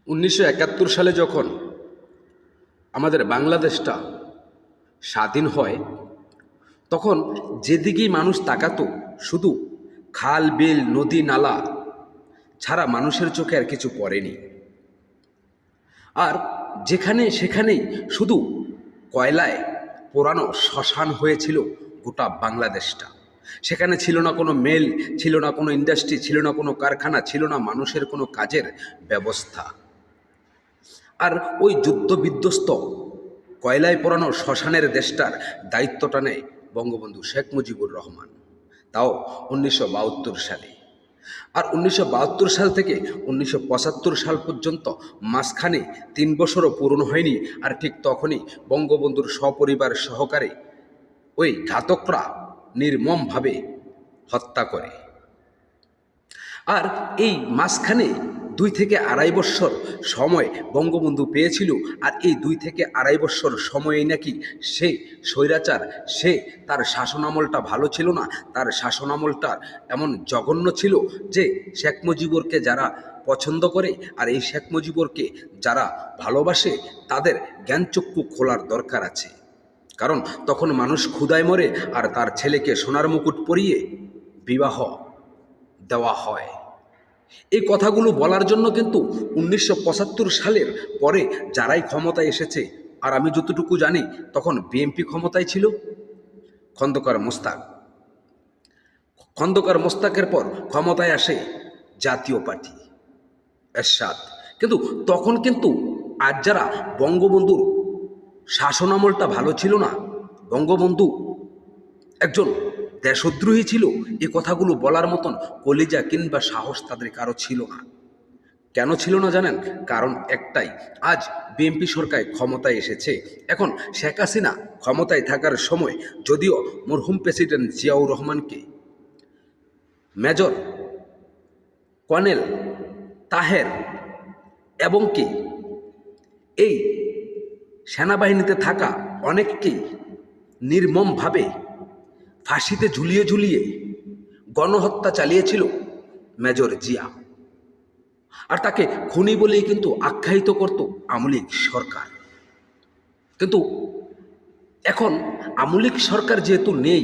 1971 সালে যখন আমাদের বাংলাদেশটা স্বাধীন হয়, তখন যেদিকেই মানুষ তাকাতো শুধু খাল বিল নদী নালা ছাড়া মানুষের চোখে আর কিছু পড়েনি। আর যেখানে সেখানেই শুধু কয়লায় পোড়ানো শ্মশান হয়েছিল গোটা বাংলাদেশটা। সেখানে ছিল না কোনো মেল, ছিল না কোনো ইন্ডাস্ট্রি, ছিল না কোনো কারখানা, ছিল না মানুষের কোনো কাজের ব্যবস্থা। আর ওই যুদ্ধ বিধ্বস্ত কয়লায় পোড়ানো শ্মশানের দেশটার দায়িত্বটা নেয় বঙ্গবন্ধু শেখ মুজিবুর রহমান, তাও 1972 সালে। আর 1972 সাল থেকে 1975 সাল পর্যন্ত মাঝখানে 3 বছরও পূর্ণ হয়নি। আর ঠিক তখনই বঙ্গবন্ধুর সপরিবার সহকারে ওই ঘাতকরা নির্মমভাবে হত্যা করে। আর এই মাঝখানে 2 থেকে আড়াই বৎসর সময় বঙ্গবন্ধু পেয়েছিল। আর এই 2 থেকে আড়াই বৎসর সময়ে নাকি সে স্বৈরাচার, তার শাসনামলটা ভালো ছিল না। তার শাসনামলটা এমন জঘন্য ছিল যে শেখ মুজিবুরকে যারা পছন্দ করে আর এই শেখ মুজিবুরকে যারা ভালোবাসে, তাদের জ্ঞানচক্ষু খোলার দরকার আছে। কারণ তখন মানুষ ক্ষুধায় মরে আর তার ছেলেকে সোনার মুকুট পরিয়ে বিবাহ দেওয়া হয়। এই কথাগুলো বলার জন্য কিন্তু 1975 সালের পরে যারাই ক্ষমতায় এসেছে, আর আমি যতটুকু জানি তখন বিএনপি ক্ষমতায় ছিল, খন্দকার মোস্তাকের পর ক্ষমতায় আসে জাতীয় পার্টি এরশাদ। কিন্তু তখন কিন্তু আজ যারা বঙ্গবন্ধুর শাসনামলটা ভালো ছিল না, বঙ্গবন্ধু একজন দেশদ্রোহী ছিল, এ কথাগুলো বলার মতন কলিজা কিংবা সাহস তাদের কারো ছিল না। কেন ছিল না জানেন? কারণ একটাই, আজ বিএনপি সরকার ক্ষমতায় এসেছে। এখন শেখ হাসিনা ক্ষমতায় থাকার সময় যদিও মরহুম প্রেসিডেন্ট জিয়াউর রহমানকে মেজর কর্নেল তাহের এবং কি এই সেনাবাহিনীতে থাকা অনেককেই নির্মমভাবে ফাঁসিতে ঝুলিয়ে ঝুলিয়ে গণহত্যা চালিয়েছিল মেজর জিয়া। আর তাকে খুনি বলেই কিন্তু আখ্যায়িত করত আমলিক সরকার। কিন্তু এখন আমলিক সরকার যেহেতু নেই,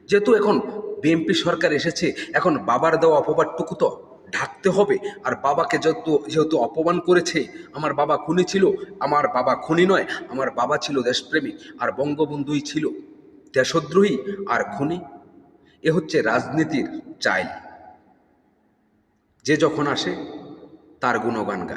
যেহেতু এখন বিএনপি সরকার এসেছে, এখন বাবার দেওয়া অপবাদটুকু তো ঢাকতে হবে। আর বাবাকে যেহেতু অপমান করেছে, আমার বাবা খুনি ছিল, আমার বাবা খুনি নয়, আমার বাবা ছিল দেশপ্রেমিক, আর বঙ্গবন্ধুই ছিল দেশদ্রোহী আর খুনি। এ হচ্ছে রাজনীতির চাইল। যে যখন আসে তার গুণগান গায়।